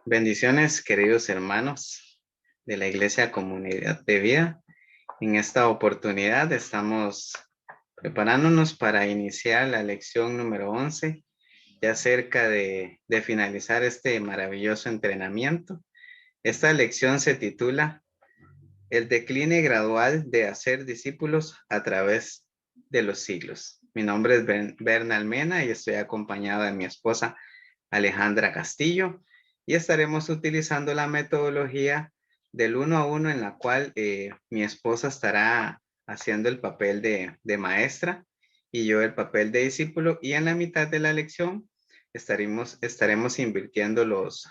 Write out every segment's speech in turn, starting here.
Bendiciones, queridos hermanos de la Iglesia Comunidad de Vida. En esta oportunidad estamos preparándonos para iniciar la lección número 11, ya cerca de finalizar este maravilloso entrenamiento. Esta lección se titula El decline gradual de hacer discípulos a través de los siglos. Mi nombre es Berna Almena y estoy acompañado de mi esposa Alejandra Castillo y estaremos utilizando la metodología del 1 a 1 en la cual mi esposa estará haciendo el papel de maestra y yo el papel de discípulo, y en la mitad de la lección estaremos invirtiendo los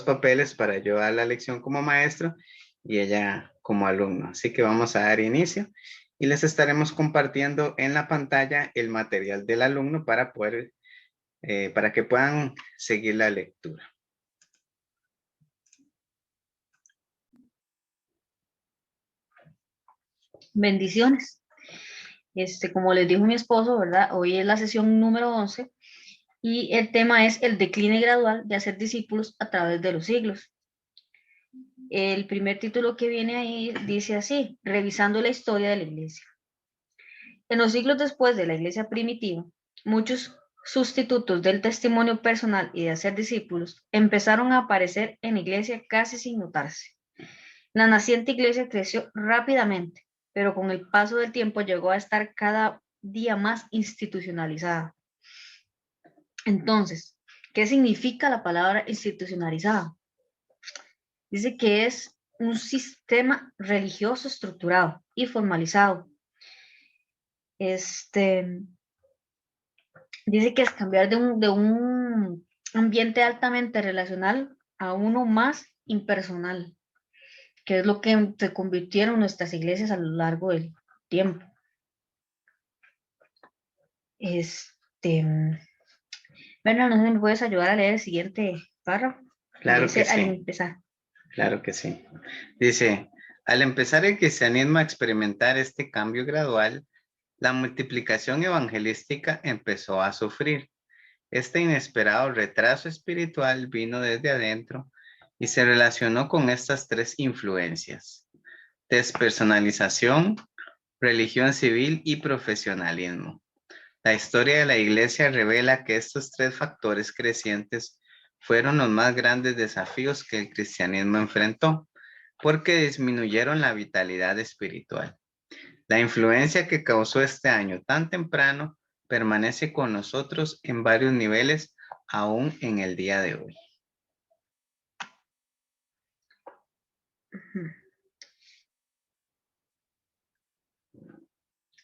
papeles para yo dar la lección como maestro y ella como alumno. Así que vamos a dar inicio y les estaremos compartiendo en la pantalla el material del alumno para que puedan seguir la lectura. Bendiciones. Como les dijo mi esposo, ¿verdad? Hoy es la sesión número 11 y el tema es el decline gradual de hacer discípulos a través de los siglos. El primer título que viene ahí dice así: revisando la historia de la iglesia. En los siglos después de la iglesia primitiva, muchos sustitutos del testimonio personal y de hacer discípulos empezaron a aparecer en la iglesia casi sin notarse. La naciente iglesia creció rápidamente, pero con el paso del tiempo llegó a estar cada día más institucionalizada. Entonces, ¿qué significa la palabra institucionalizada? Dice que es un sistema religioso estructurado y formalizado. Dice que es cambiar de un ambiente altamente relacional a uno más impersonal, que es lo que se convirtieron nuestras iglesias a lo largo del tiempo. Bueno, no sé si me puedes ayudar a leer el siguiente párrafo. Claro que Dice al sí, empezar. claro que sí. Dice, al empezar el cristianismo a experimentar este cambio gradual, la multiplicación evangelística empezó a sufrir. Este inesperado retraso espiritual vino desde adentro y se relacionó con estas tres influencias: despersonalización, religión civil y profesionalismo. La historia de la iglesia revela que estos tres factores crecientes fueron los más grandes desafíos que el cristianismo enfrentó, porque disminuyeron la vitalidad espiritual. La influencia que causó este año tan temprano permanece con nosotros en varios niveles aún en el día de hoy.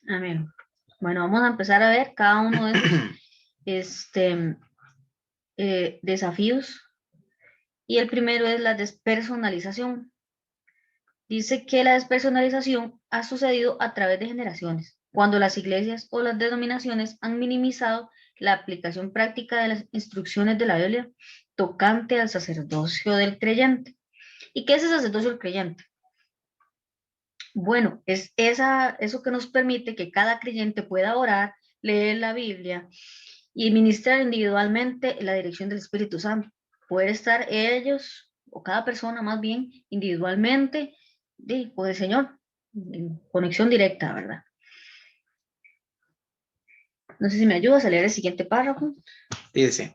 Amén. Bueno, vamos a empezar a ver cada uno de esos desafíos. Y el primero es la despersonalización. Dice que la despersonalización ha sucedido a través de generaciones, cuando las iglesias o las denominaciones han minimizado la aplicación práctica de las instrucciones de la Biblia tocante al sacerdocio del creyente. ¿Y qué es el sacerdocio del creyente? Bueno, es eso que nos permite que cada creyente pueda orar, leer la Biblia y ministrar individualmente la dirección del Espíritu Santo. Poder estar ellos, o cada persona más bien, individualmente con el Señor, en conexión directa, ¿verdad? No sé si me ayudas a leer el siguiente párrafo. Dice,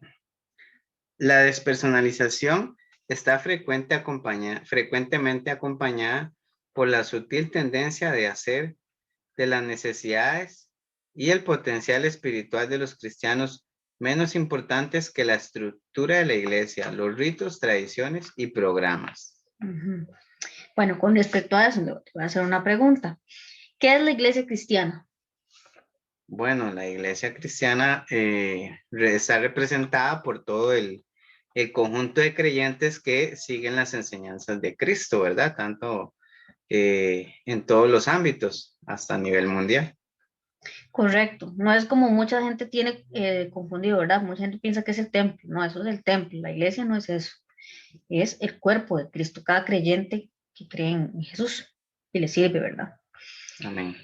la despersonalización está frecuentemente acompañada por la sutil tendencia de hacer de las necesidades y el potencial espiritual de los cristianos menos importantes que la estructura de la iglesia, los ritos, tradiciones y programas. Bueno, con respecto a eso, te voy a hacer una pregunta. ¿Qué es la iglesia cristiana? Bueno, la iglesia cristiana está representada por todo el conjunto de creyentes que siguen las enseñanzas de Cristo, ¿verdad? Tanto en todos los ámbitos, hasta a nivel mundial. Correcto, no es como mucha gente tiene confundido, ¿verdad? Mucha gente piensa que es el templo, no, eso es el templo, la iglesia no es eso, es el cuerpo de Cristo, cada creyente que cree en Jesús y le sirve, ¿verdad? Amén.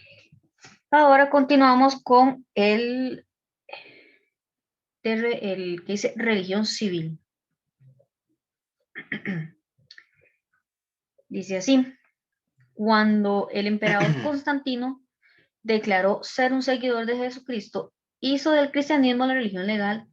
Ahora continuamos con el que dice religión civil. Dice así: cuando el emperador Constantino declaró ser un seguidor de Jesucristo, hizo del cristianismo la religión legal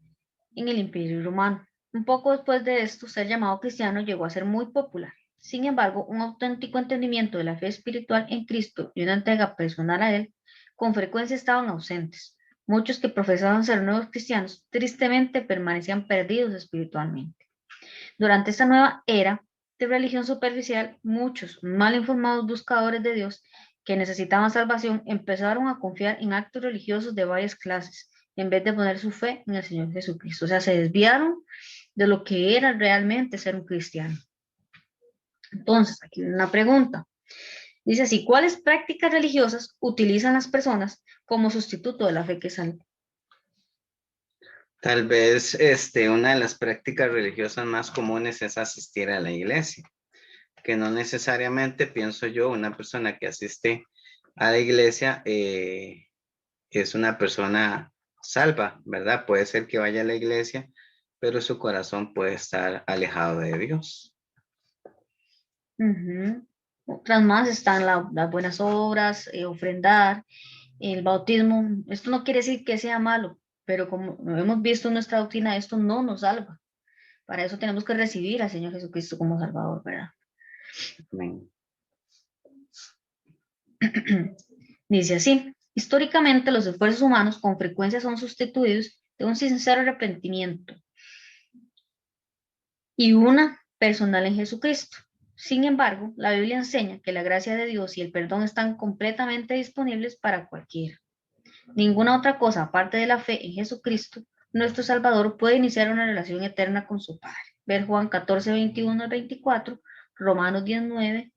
en el Imperio Romano. Un poco después de esto, ser llamado cristiano llegó a ser muy popular. Sin embargo, un auténtico entendimiento de la fe espiritual en Cristo y una entrega personal a Él con frecuencia estaban ausentes. Muchos que profesaban ser nuevos cristianos tristemente permanecían perdidos espiritualmente. Durante esta nueva era de religión superficial, muchos mal informados buscadores de Dios que necesitaban salvación empezaron a confiar en actos religiosos de varias clases en vez de poner su fe en el Señor Jesucristo. O sea, se desviaron de lo que era realmente ser un cristiano. Entonces, aquí una pregunta. Dice así: ¿cuáles prácticas religiosas utilizan las personas como sustituto de la fe que salva? Tal vez una de las prácticas religiosas más comunes es asistir a la iglesia, que no necesariamente, pienso yo, una persona que asiste a la iglesia es una persona salva, ¿verdad? Puede ser que vaya a la iglesia, pero su corazón puede estar alejado de Dios. Otras más están las buenas obras, ofrendar, el bautismo. Esto no quiere decir que sea malo, pero como hemos visto en nuestra doctrina, esto no nos salva. Para eso tenemos que recibir al Señor Jesucristo como Salvador, ¿verdad? Amén. Dice así: históricamente los esfuerzos humanos con frecuencia son sustituidos de un sincero arrepentimiento y una personal en Jesucristo. Sin embargo, la Biblia enseña que la gracia de Dios y el perdón están completamente disponibles para cualquiera. Ninguna otra cosa aparte de la fe en Jesucristo, nuestro Salvador, puede iniciar una relación eterna con su Padre. Ver Juan 14, 21 al 24, Romanos 19,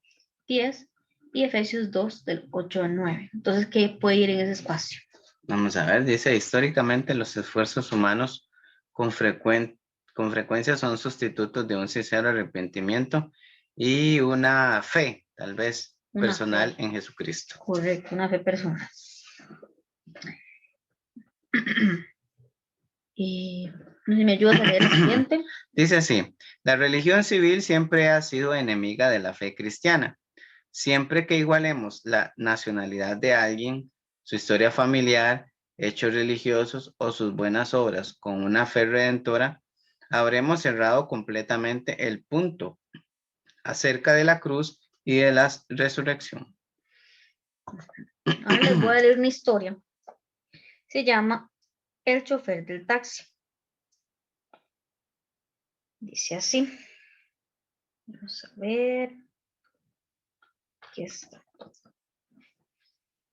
10 y Efesios 2, del 8 al 9. Entonces, ¿qué puede ir en ese espacio? Vamos a ver, dice, históricamente los esfuerzos humanos con, con frecuencia son sustitutos de un sincero arrepentimiento y una fe, tal vez, Una personal fe, en Jesucristo. correcto, una fe personal. Y no sé si me ayudas a leer el siguiente. Dice así, la religión civil siempre ha sido enemiga de la fe cristiana. Siempre que igualemos la nacionalidad de alguien, su historia familiar, hechos religiosos o sus buenas obras con una fe redentora, habremos cerrado completamente el punto acerca de la cruz y de la resurrección. Ahora les voy a leer una historia. Se llama El chofer del taxi. Dice así. Vamos a ver. Aquí está.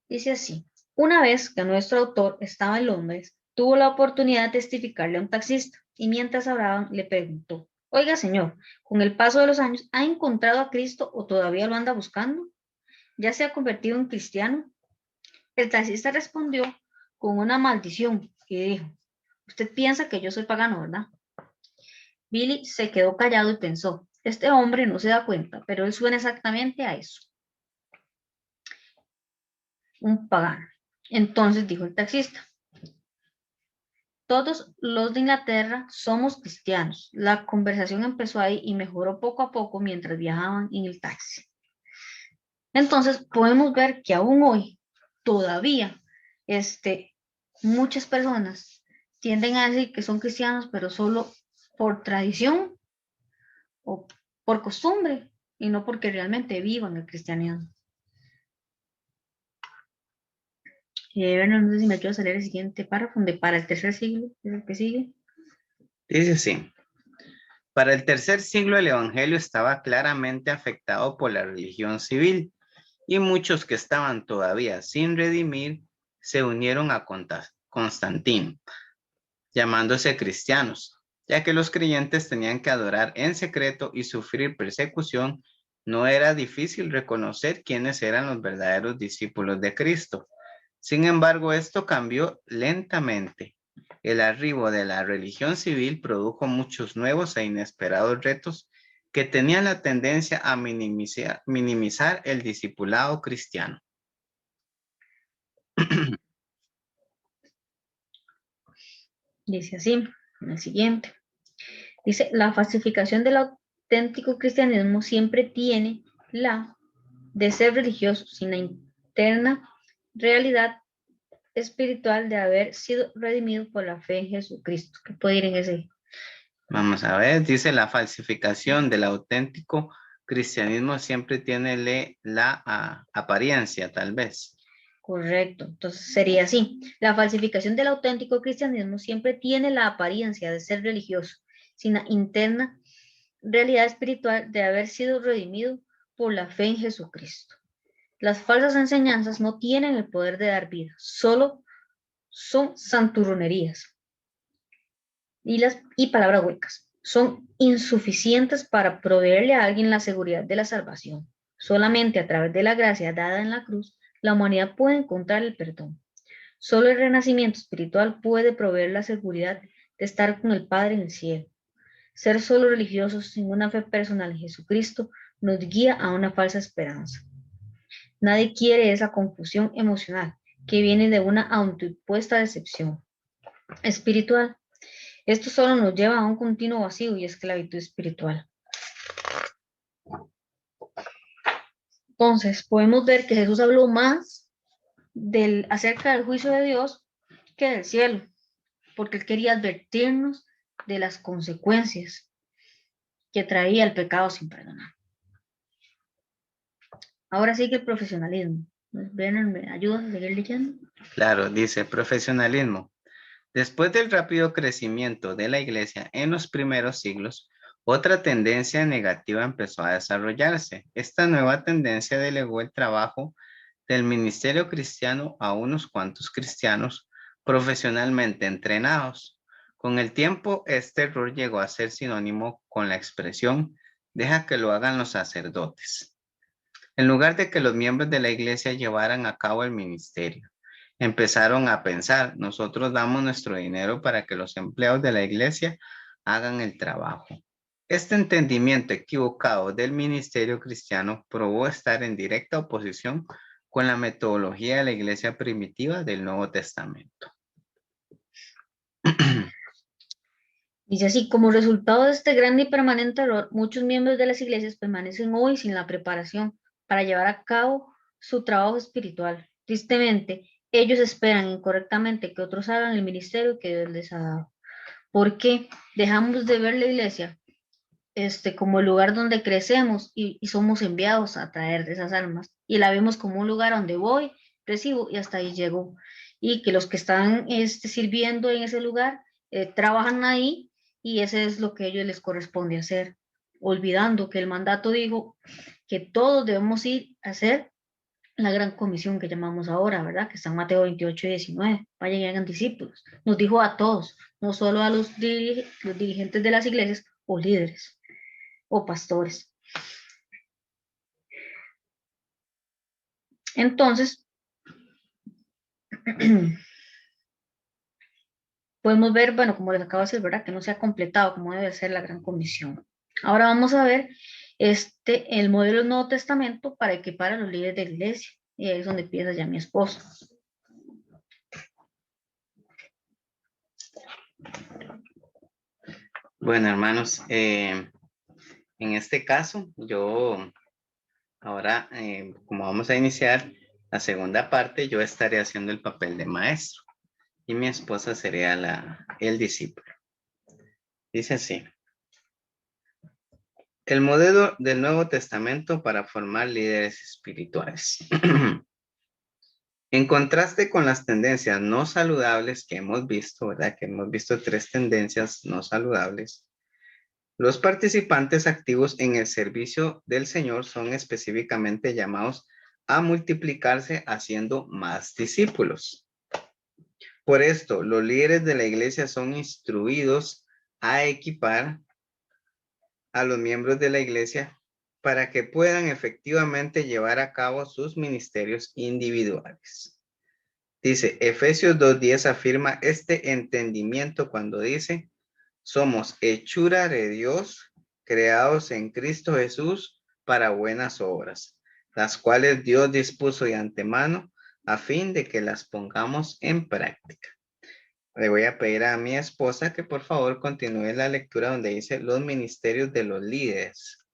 Dice así: una vez que nuestro autor estaba en Londres, tuvo la oportunidad de testificarle a un taxista y mientras hablaban le preguntó: oiga señor, con el paso de los años, ¿ha encontrado a Cristo o todavía lo anda buscando? ¿Ya se ha convertido en cristiano? El taxista respondió con una maldición y dijo: usted piensa que yo soy pagano, ¿verdad? Billy se quedó callado y pensó: este hombre no se da cuenta, pero él suena exactamente a eso, un pagano. Entonces dijo el taxista: todos los de Inglaterra somos cristianos. La conversación empezó ahí y mejoró poco a poco mientras viajaban en el taxi. Entonces podemos ver que aún hoy, todavía, muchas personas tienden a decir que son cristianos, pero solo por tradición o por costumbre y no porque realmente vivan el cristianismo. Bueno, no sé si me ayudas a leer el siguiente párrafo, donde para el tercer siglo es el que sigue. Dice así, para el tercer siglo el evangelio estaba claramente afectado por la religión civil y muchos que estaban todavía sin redimir se unieron a Constantino, llamándose cristianos, ya que los creyentes tenían que adorar en secreto y sufrir persecución. No era difícil reconocer quiénes eran los verdaderos discípulos de Cristo. Sin embargo, esto cambió lentamente. El arribo de la religión civil produjo muchos nuevos e inesperados retos que tenían la tendencia a minimizar el discipulado cristiano. Dice así, en el siguiente. Dice: la falsificación del auténtico cristianismo siempre tiene la de ser religioso sin la interna realidad espiritual de haber sido redimido por la fe en Jesucristo. ¿Qué puede ir en ese? Vamos a ver, dice la falsificación del auténtico cristianismo siempre tiene la apariencia, tal vez. Correcto. Entonces sería así. La falsificación del auténtico cristianismo siempre tiene la apariencia de ser religioso, sin la interna realidad espiritual de haber sido redimido por la fe en Jesucristo. Las falsas enseñanzas no tienen el poder de dar vida, solo son santurronerías y palabras huecas. Son insuficientes para proveerle a alguien la seguridad de la salvación. Solamente a través de la gracia dada en la cruz, la humanidad puede encontrar el perdón. Solo el renacimiento espiritual puede proveer la seguridad de estar con el Padre en el cielo. Ser solo religiosos sin una fe personal en Jesucristo nos guía a una falsa esperanza. Nadie quiere esa confusión emocional que viene de una autoimpuesta decepción espiritual. Esto solo nos lleva a un continuo vacío y esclavitud espiritual. Entonces, podemos ver que Jesús habló más acerca del juicio de Dios que del cielo, porque él quería advertirnos de las consecuencias que traía el pecado sin perdonar. Ahora sigue el profesionalismo. Brennan, ¿me ayudas a seguir leyendo? Claro, dice profesionalismo. Después del rápido crecimiento de la iglesia en los primeros siglos, otra tendencia negativa empezó a desarrollarse. Esta nueva tendencia delegó el trabajo del ministerio cristiano a unos cuantos cristianos profesionalmente entrenados. Con el tiempo, este error llegó a ser sinónimo con la expresión "deja que lo hagan los sacerdotes", en lugar de que los miembros de la iglesia llevaran a cabo el ministerio. Empezaron a pensar: nosotros damos nuestro dinero para que los empleados de la iglesia hagan el trabajo. Este entendimiento equivocado del ministerio cristiano probó estar en directa oposición con la metodología de la iglesia primitiva del Nuevo Testamento. Dice así, como resultado de este grande y permanente error, muchos miembros de las iglesias permanecen hoy sin la preparación para llevar a cabo su trabajo espiritual. Tristemente, ellos esperan incorrectamente que otros hagan el ministerio que Dios les ha dado. ¿Por qué dejamos de ver la iglesia como el lugar donde crecemos y somos enviados a traer esas almas? Y la vemos como un lugar donde voy, recibo y hasta ahí llego. Y que los que están sirviendo en ese lugar trabajan ahí y ese es lo que a ellos les corresponde hacer, olvidando que el mandato dijo que todos debemos ir a hacer la gran comisión que llamamos ahora, ¿verdad? Que está en Mateo 28 y 19. Vayan y hagan discípulos. Nos dijo a todos, no solo a los dirigentes de las iglesias o líderes o pastores. Entonces, podemos ver, bueno, como les acabo de decir, ¿verdad? Que no se ha completado como debe ser la gran comisión. Ahora vamos a ver el modelo del Nuevo Testamento para equipar a los líderes de la iglesia. Y ahí es donde empieza ya mi esposo. Bueno, hermanos, en este caso, yo ahora, como vamos a iniciar la segunda parte, yo estaré haciendo el papel de maestro y mi esposa sería el discípulo. Dice así: el modelo del Nuevo Testamento para formar líderes espirituales. En contraste con las tendencias no saludables que hemos visto, ¿verdad? Que hemos visto 3 tendencias no saludables. Los participantes activos en el servicio del Señor son específicamente llamados a multiplicarse haciendo más discípulos. Por esto, los líderes de la iglesia son instruidos a equipar a los miembros de la iglesia para que puedan efectivamente llevar a cabo sus ministerios individuales. Dice, Efesios 2:10 afirma este entendimiento cuando dice: somos hechura de Dios, creados en Cristo Jesús para buenas obras, las cuales Dios dispuso de antemano a fin de que las pongamos en práctica. Le voy a pedir a mi esposa que por favor continúe la lectura donde dice los ministerios de los líderes.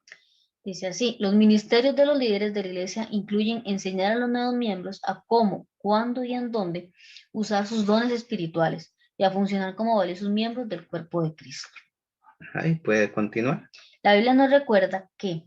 Dice así, los ministerios de los líderes de la iglesia incluyen enseñar a los nuevos miembros a cómo, cuándo y en dónde usar sus dones espirituales y a funcionar como valiosos miembros del cuerpo de Cristo. Ahí puede continuar. La Biblia nos recuerda que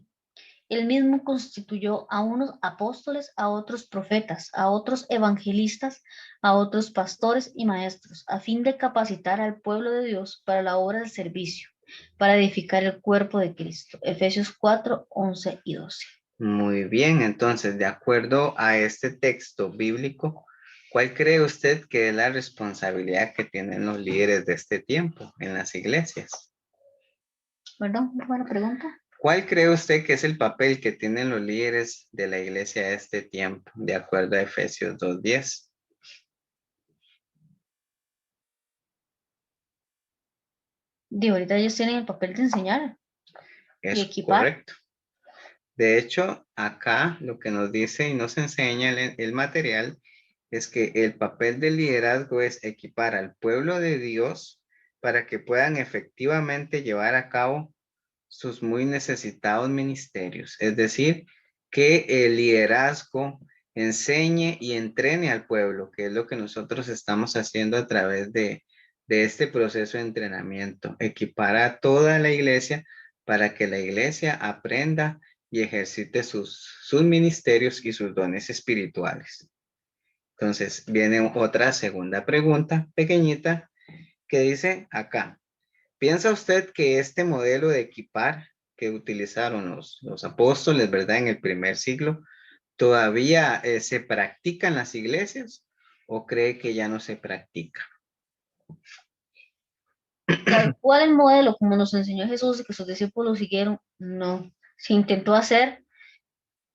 Él mismo constituyó a unos apóstoles, a otros profetas, a otros evangelistas, a otros pastores y maestros, a fin de capacitar al pueblo de Dios para la obra del servicio, para edificar el cuerpo de Cristo. Efesios 4, 11 y 12. Muy bien, entonces, de acuerdo a este texto bíblico, ¿cuál cree usted que es la responsabilidad que tienen los líderes de este tiempo en las iglesias? ¿Verdad? Buena pregunta. ¿Cuál cree usted que es el papel que tienen los líderes de la iglesia de este tiempo, de acuerdo a Efesios 2:10? Ahorita ellos tienen el papel de enseñar y Es equipar. correcto. De hecho, acá lo que nos dice y nos enseña el material es que el papel del liderazgo es equipar al pueblo de Dios para que puedan efectivamente llevar a cabo sus muy necesitados ministerios. Es decir, que el liderazgo enseñe y entrene al pueblo, que es lo que nosotros estamos haciendo a través de este proceso de entrenamiento. Equipar a toda la iglesia para que la iglesia aprenda y ejercite sus ministerios y sus dones espirituales. Entonces, viene otra segunda pregunta pequeñita que dice acá, ¿piensa usted que este modelo de equipar que utilizaron los apóstoles, ¿verdad? En el primer siglo, todavía se practica en las iglesias o cree que ya no se practica? Tal cual el modelo, como nos enseñó Jesús y que sus discípulos siguieron, no. Se intentó hacer,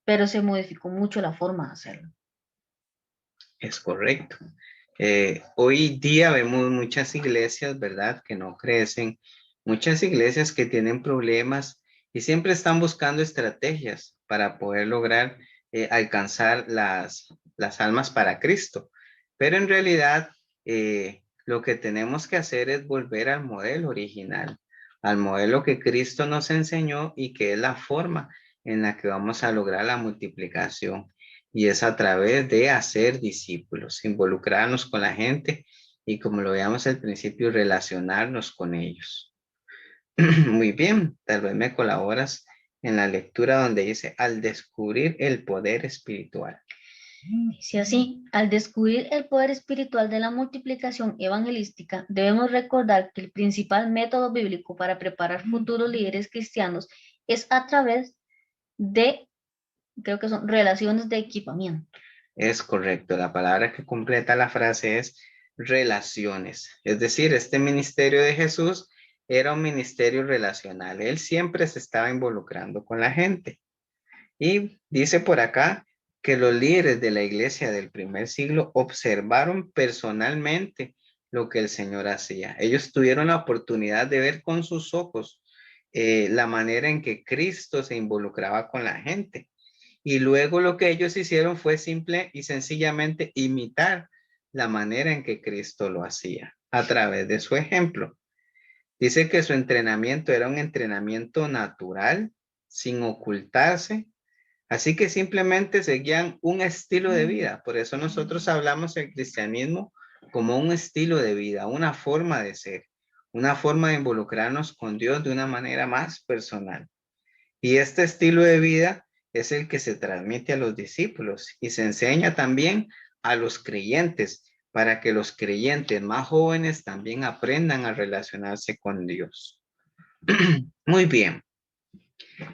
pero se modificó mucho la forma de hacerlo. Es correcto. Hoy día vemos muchas iglesias, ¿verdad? Que no crecen, muchas iglesias que tienen problemas y siempre están buscando estrategias para poder lograr alcanzar las almas para Cristo. Pero en realidad lo que tenemos que hacer es volver al modelo original, al modelo que Cristo nos enseñó y que es la forma en la que vamos a lograr la multiplicación. Y es a través de hacer discípulos, involucrarnos con la gente y como lo veíamos al principio, relacionarnos con ellos. Muy bien, tal vez me colaboras en la lectura donde dice, al descubrir el poder espiritual. Dice así, al descubrir el poder espiritual de la multiplicación evangelística, debemos recordar que el principal método bíblico para preparar futuros líderes cristianos es a través de, creo que son relaciones de equipamiento. Es correcto, la palabra que completa la frase es relaciones. Es decir, este ministerio de Jesús era un ministerio relacional. Él siempre se estaba involucrando con la gente. Y dice por acá que los líderes de la iglesia del primer siglo observaron personalmente lo que el Señor hacía. Ellos tuvieron la oportunidad de ver con sus ojos la manera en que Cristo se involucraba con la gente. Y luego lo que ellos hicieron fue simple y sencillamente imitar la manera en que Cristo lo hacía a través de su ejemplo. Dice que su entrenamiento era un entrenamiento natural, sin ocultarse. Así que simplemente seguían un estilo de vida. Por eso nosotros hablamos del cristianismo como un estilo de vida, una forma de ser, una forma de involucrarnos con Dios de una manera más personal. Y este estilo de vida es el que se transmite a los discípulos y se enseña también a los creyentes para que los creyentes más jóvenes también aprendan a relacionarse con Dios. Muy bien.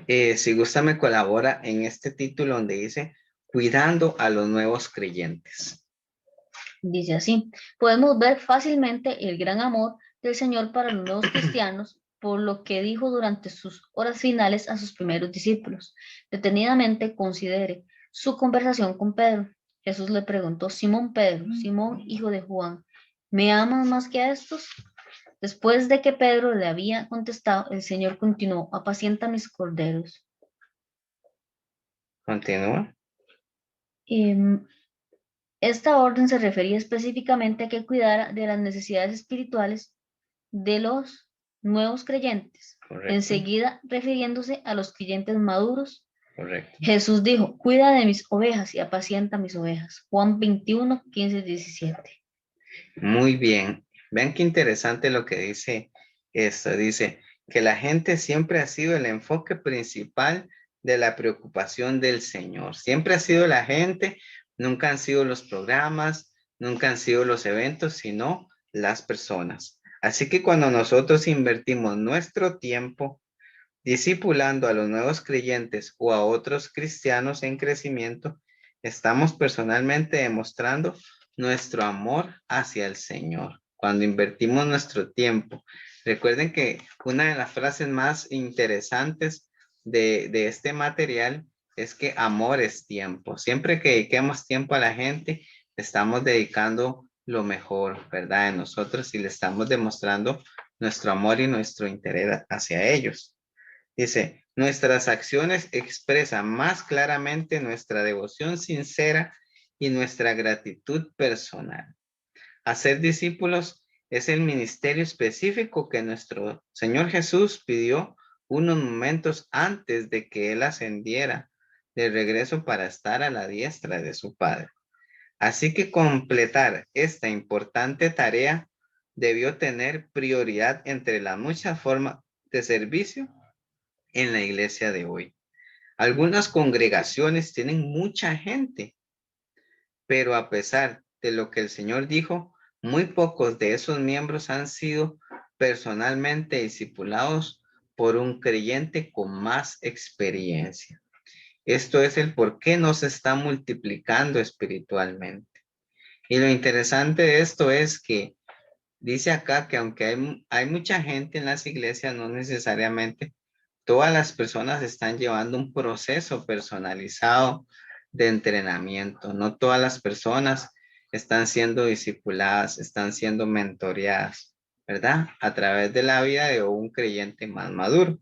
Si gusta me colabora en este título donde dice cuidando a los nuevos creyentes. Dice así, podemos ver fácilmente el gran amor del Señor para los nuevos cristianos por lo que dijo durante sus horas finales a sus primeros discípulos. Detenidamente considere su conversación con Pedro. Jesús le preguntó, Simón Pedro, Simón hijo de Juan, ¿me amas más que a estos? Después de que Pedro le había contestado, el Señor continuó, apacienta mis corderos. Continúa. Esta orden se refería específicamente a que cuidara de las necesidades espirituales de los nuevos creyentes. Correcto. Enseguida, refiriéndose a los creyentes maduros, Correcto. Jesús dijo, cuida de mis ovejas y apacienta mis ovejas. Juan 21, 15, 17. Muy bien. Vean qué interesante lo que dice esto. Dice que la gente siempre ha sido el enfoque principal de la preocupación del Señor. Siempre ha sido la gente, nunca han sido los programas, nunca han sido los eventos, sino las personas. Así que cuando nosotros invertimos nuestro tiempo discipulando a los nuevos creyentes o a otros cristianos en crecimiento, estamos personalmente demostrando nuestro amor hacia el Señor. Cuando invertimos nuestro tiempo. Recuerden que una de las frases más interesantes de este material es que amor es tiempo. Siempre que dediquemos tiempo a la gente, estamos dedicando lo mejor, ¿verdad? De nosotros y le estamos demostrando nuestro amor y nuestro interés hacia ellos. Dice, nuestras acciones expresan más claramente nuestra devoción sincera y nuestra gratitud personal. Hacer discípulos es el ministerio específico que nuestro Señor Jesús pidió unos momentos antes de que Él ascendiera de regreso para estar a la diestra de su Padre. Así que completar esta importante tarea debió tener prioridad entre las muchas formas de servicio en la iglesia de hoy. Algunas congregaciones tienen mucha gente, pero a pesar de lo que el Señor dijo, muy pocos de esos miembros han sido personalmente discipulados por un creyente con más experiencia. Esto es el por qué no se está multiplicando espiritualmente. Y lo interesante de esto es que dice acá que aunque hay mucha gente en las iglesias, no necesariamente todas las personas están llevando un proceso personalizado de entrenamiento. No todas las personas están siendo discipuladas, están siendo mentoreadas, ¿verdad? A través de la vida de un creyente más maduro.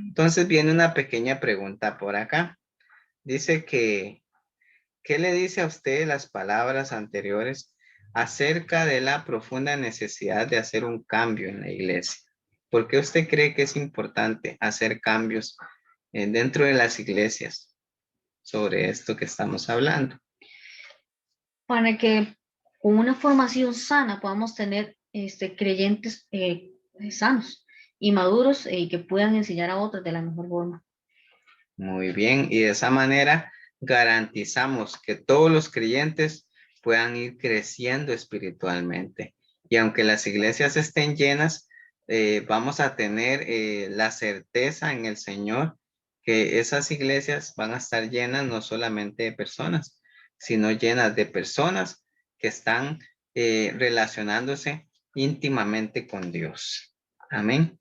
Entonces viene una pequeña pregunta por acá. Dice que, ¿qué le dice a usted las palabras anteriores acerca de la profunda necesidad de hacer un cambio en la iglesia? ¿Por qué usted cree que es importante hacer cambios dentro de las iglesias sobre esto que estamos hablando? Para que con una formación sana podamos tener creyentes sanos y maduros y que puedan enseñar a otros de la mejor forma. Muy bien, y de esa manera garantizamos que todos los creyentes puedan ir creciendo espiritualmente. Y aunque las iglesias estén llenas, vamos a tener la certeza en el Señor que esas iglesias van a estar llenas no solamente de personas, sino llenas de personas que están relacionándose íntimamente con Dios. Amén.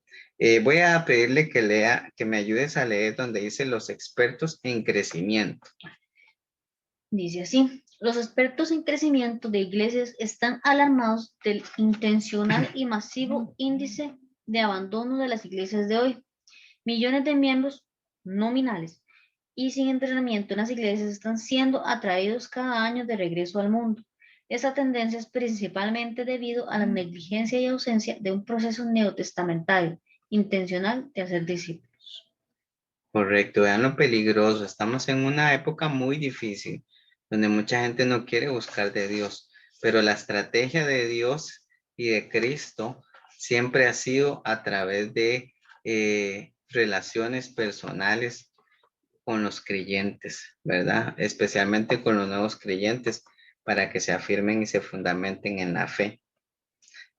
Voy a pedirle que lea, que me ayudes a leer donde dice los expertos en crecimiento. Dice así, los expertos en crecimiento de iglesias están alarmados del intencional y masivo índice de abandono de las iglesias de hoy. Millones de miembros nominales y sin entrenamiento en las iglesias están siendo atraídos cada año de regreso al mundo. Esta tendencia es principalmente debido a la negligencia y ausencia de un proceso neotestamentario intencional de hacer discípulos. Correcto, vean lo peligroso. Estamos en una época muy difícil, donde mucha gente no quiere buscar de Dios, pero la estrategia de Dios y de Cristo siempre ha sido a través de relaciones personales con los creyentes, ¿verdad? Especialmente con los nuevos creyentes, para que se afirmen y se fundamenten en la fe.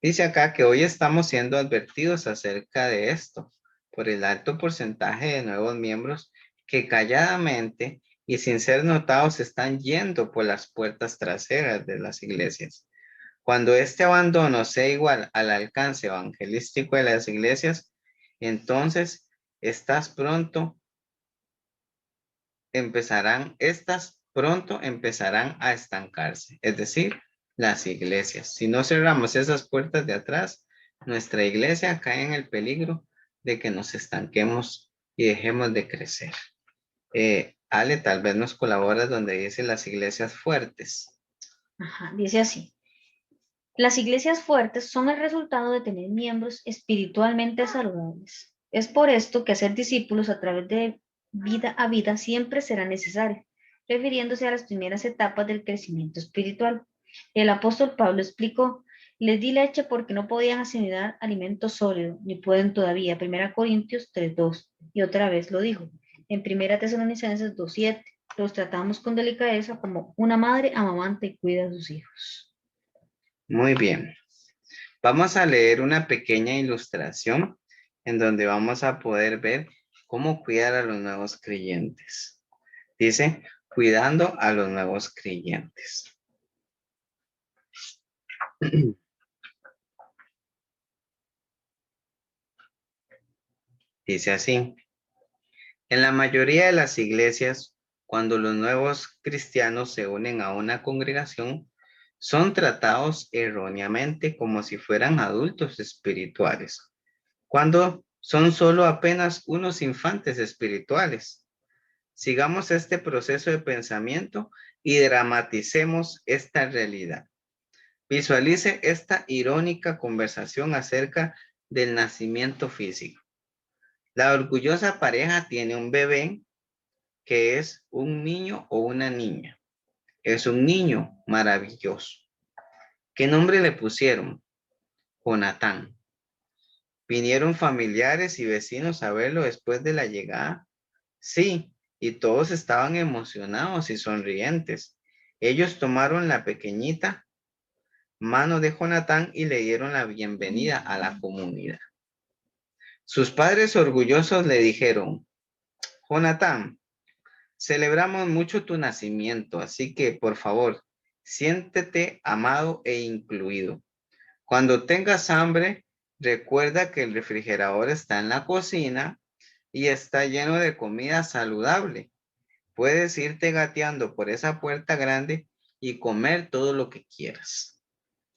Dice acá que hoy estamos siendo advertidos acerca de esto por el alto porcentaje de nuevos miembros que calladamente y sin ser notados están yendo por las puertas traseras de las iglesias. Cuando este abandono sea igual al alcance evangelístico de las iglesias, entonces estas pronto empezarán a estancarse, es decir, las iglesias. Si no cerramos esas puertas de atrás, nuestra iglesia cae en el peligro de que nos estanquemos y dejemos de crecer. Ale, tal vez nos colaboras donde dice las iglesias fuertes. Ajá, dice así. Las iglesias fuertes son el resultado de tener miembros espiritualmente saludables. Es por esto que hacer discípulos a través de vida a vida siempre será necesario, refiriéndose a las primeras etapas del crecimiento espiritual. El apóstol Pablo explicó, les di leche porque no podían asimilar alimento sólido, ni pueden todavía. 1 Corintios 3:2. Y otra vez lo dijo, en 1 Tesalonicenses 2:7. Los tratamos con delicadeza como una madre amamanta y cuida a sus hijos. Muy bien. Vamos a leer una pequeña ilustración en donde vamos a poder ver cómo cuidar a los nuevos creyentes. Dice, cuidando a los nuevos creyentes. Dice así, en la mayoría de las iglesias, cuando los nuevos cristianos se unen a una congregación, son tratados erróneamente como si fueran adultos espirituales, cuando son solo apenas unos infantes espirituales. Sigamos este proceso de pensamiento y dramaticemos esta realidad. Visualice esta irónica conversación acerca del nacimiento físico. La orgullosa pareja tiene un bebé que es un niño o una niña. Es un niño maravilloso. ¿Qué nombre le pusieron? Jonatán. ¿Vinieron familiares y vecinos a verlo después de la llegada? Sí, y todos estaban emocionados y sonrientes. Ellos tomaron la pequeñita mano de Jonatán y le dieron la bienvenida a la comunidad. Sus padres orgullosos le dijeron, Jonatán, celebramos mucho tu nacimiento, así que por favor, siéntete amado e incluido. Cuando tengas hambre, recuerda que el refrigerador está en la cocina y está lleno de comida saludable. Puedes irte gateando por esa puerta grande y comer todo lo que quieras.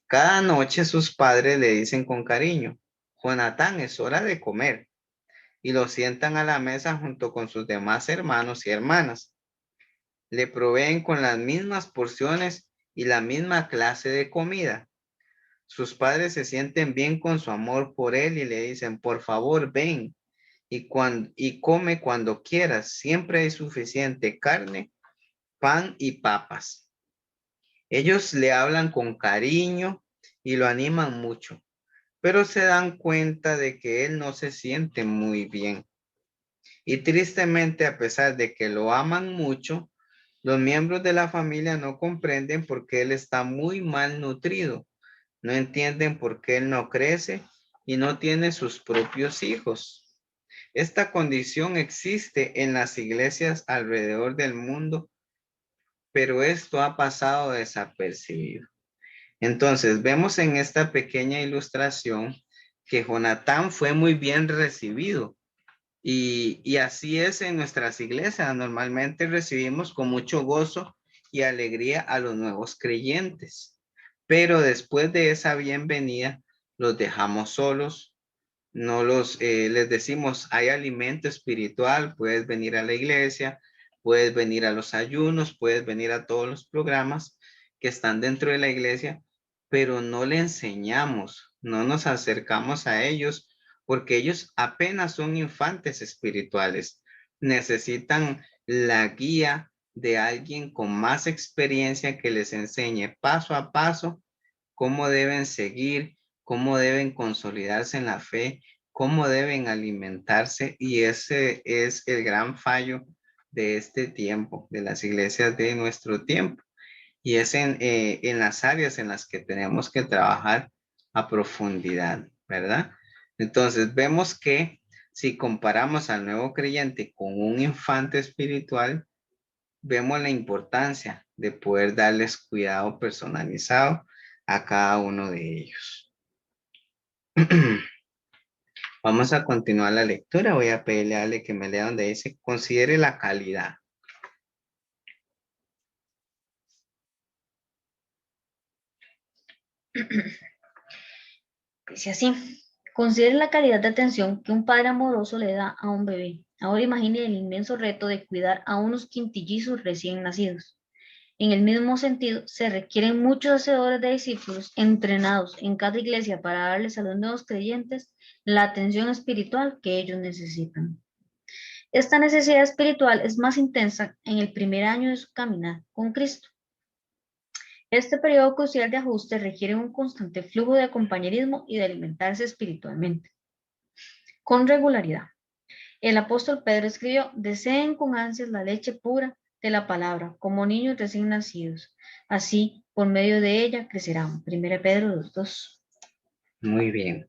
Cada noche sus padres le dicen con cariño, Jonatán, es hora de comer, y lo sientan a la mesa junto con sus demás hermanos y hermanas. Le proveen con las mismas porciones y la misma clase de comida. Sus padres se sienten bien con su amor por él y le dicen, por favor, ven y come cuando quieras. Siempre hay suficiente carne, pan y papas. Ellos le hablan con cariño y lo animan mucho, pero se dan cuenta de que él no se siente muy bien. Y tristemente, a pesar de que lo aman mucho, los miembros de la familia no comprenden por qué él está muy mal nutrido. No entienden por qué él no crece y no tiene sus propios hijos. Esta condición existe en las iglesias alrededor del mundo, pero esto ha pasado desapercibido. Entonces, vemos en esta pequeña ilustración que Jonatán fue muy bien recibido. Y así es en nuestras iglesias. Normalmente recibimos con mucho gozo y alegría a los nuevos creyentes. Pero después de esa bienvenida, los dejamos solos. No les decimos, hay alimento espiritual, puedes venir a la iglesia, puedes venir a los ayunos, puedes venir a todos los programas que están dentro de la iglesia, pero no le enseñamos, no nos acercamos a ellos porque ellos apenas son infantes espirituales. Necesitan la guía de alguien con más experiencia que les enseñe paso a paso cómo deben seguir, cómo deben consolidarse en la fe, cómo deben alimentarse, y ese es el gran fallo de este tiempo, de las iglesias de nuestro tiempo, y es en las áreas en las que tenemos que trabajar a profundidad, ¿verdad? Entonces vemos que si comparamos al nuevo creyente con un infante espiritual, vemos la importancia de poder darles cuidado personalizado a cada uno de ellos. Vamos a continuar la lectura. Voy a pedirle a Ale que me lea donde dice, considere la calidad. Dice así, considere la calidad de atención que un padre amoroso le da a un bebé. Ahora imagine el inmenso reto de cuidar a unos quintillizos recién nacidos. En el mismo sentido, se requieren muchos hacedores de discípulos entrenados en cada iglesia para darles a los nuevos creyentes la atención espiritual que ellos necesitan. Esta necesidad espiritual es más intensa en el primer año de su caminar con Cristo. Este periodo crucial de ajuste requiere un constante flujo de compañerismo y de alimentarse espiritualmente, con regularidad. El apóstol Pedro escribió: deseen con ansias la leche pura de la palabra, como niños recién nacidos. Así, por medio de ella crecerán. 1 Pedro 2:2. Muy bien.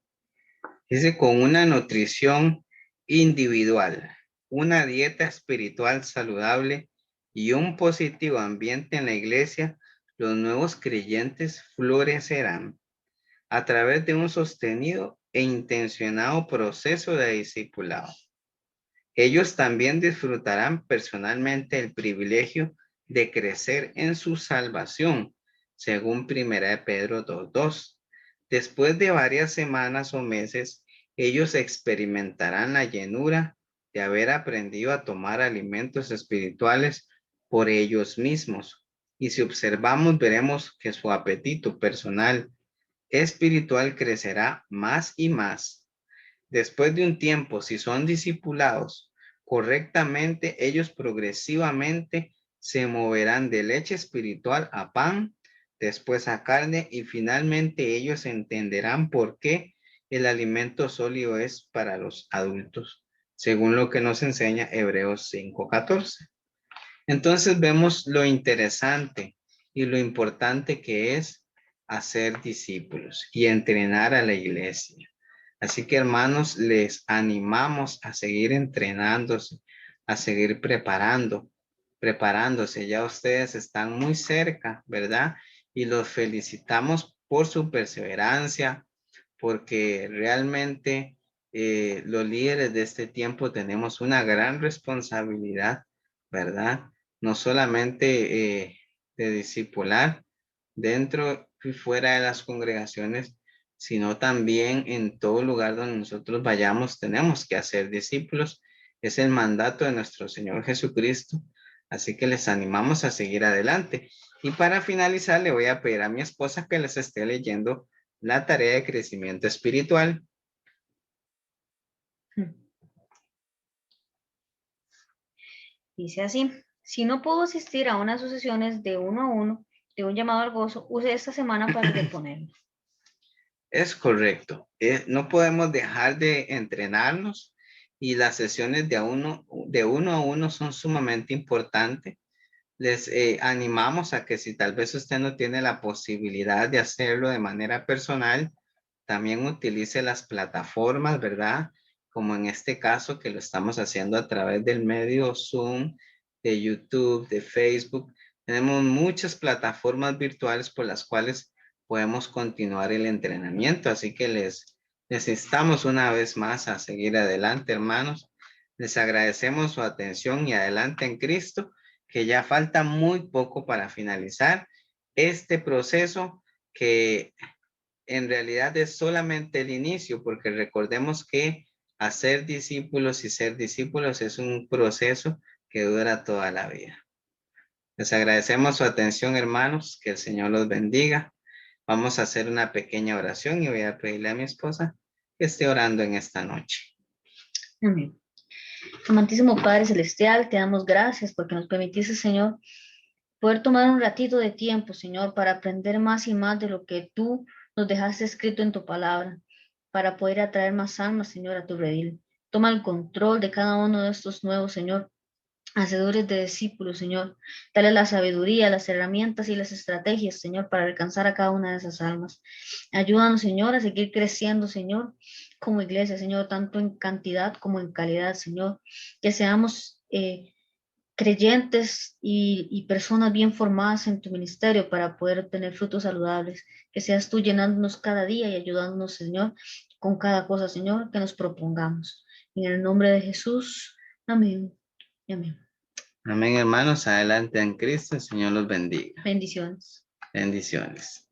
Dice, con una nutrición individual, una dieta espiritual saludable y un positivo ambiente en la iglesia, los nuevos creyentes florecerán a través de un sostenido e intencionado proceso de discipulado. Ellos también disfrutarán personalmente el privilegio de crecer en su salvación, según 1 Pedro 2:2. Después de varias semanas o meses, ellos experimentarán la llenura de haber aprendido a tomar alimentos espirituales por ellos mismos. Y si observamos, veremos que su apetito personal espiritual crecerá más y más. Después de un tiempo, si son discipulados correctamente, ellos progresivamente se moverán de leche espiritual a pan, después a carne, y finalmente ellos entenderán por qué el alimento sólido es para los adultos, según lo que nos enseña Hebreos 5:14. Entonces vemos lo interesante y lo importante que es hacer discípulos y entrenar a la iglesia. Así que, hermanos, les animamos a seguir entrenándose, a seguir preparándose. Ya ustedes están muy cerca, ¿verdad? Y los felicitamos por su perseverancia, porque realmente los líderes de este tiempo tenemos una gran responsabilidad, ¿verdad? No solamente de discipular dentro y fuera de las congregaciones, sino también en todo lugar donde nosotros vayamos, tenemos que hacer discípulos. Es el mandato de nuestro Señor Jesucristo. Así que les animamos a seguir adelante. Y para finalizar, le voy a pedir a mi esposa que les esté leyendo la tarea de crecimiento espiritual. Dice así: si no pudo asistir a unas sesiones de uno a uno de un llamado al gozo, use esta semana para reponerlo. Es correcto. No podemos dejar de entrenarnos y las sesiones de uno a uno son sumamente importantes. Les animamos a que si tal vez usted no tiene la posibilidad de hacerlo de manera personal, también utilice las plataformas, ¿verdad? Como en este caso que lo estamos haciendo a través del medio Zoom, de YouTube, de Facebook. Tenemos muchas plataformas virtuales por las cuales podemos continuar el entrenamiento. Así que les instamos una vez más a seguir adelante, hermanos. Les agradecemos su atención y adelante en Cristo, que ya falta muy poco para finalizar este proceso, que en realidad es solamente el inicio, porque recordemos que hacer discípulos y ser discípulos es un proceso que dura toda la vida. Les agradecemos su atención, hermanos, que el Señor los bendiga. Vamos a hacer una pequeña oración y voy a pedirle a mi esposa que esté orando en esta noche. Amén. Amantísimo Padre Celestial, te damos gracias porque nos permitiste, Señor, poder tomar un ratito de tiempo, Señor, para aprender más y más de lo que tú nos dejaste escrito en tu palabra, para poder atraer más almas, Señor, a tu redil. Toma el control de cada uno de estos nuevos, Señor, hacedores de discípulos, Señor. Dale la sabiduría, las herramientas y las estrategias, Señor, para alcanzar a cada una de esas almas. Ayúdanos, Señor, a seguir creciendo, Señor, como iglesia, Señor, tanto en cantidad como en calidad, Señor. Que seamos creyentes y personas bien formadas en tu ministerio para poder obtener frutos saludables. Que seas tú llenándonos cada día y ayudándonos, Señor, con cada cosa, Señor, que nos propongamos. En el nombre de Jesús. Amén. Amén. Amén, hermanos. Adelante en Cristo. El Señor los bendiga. Bendiciones. Bendiciones.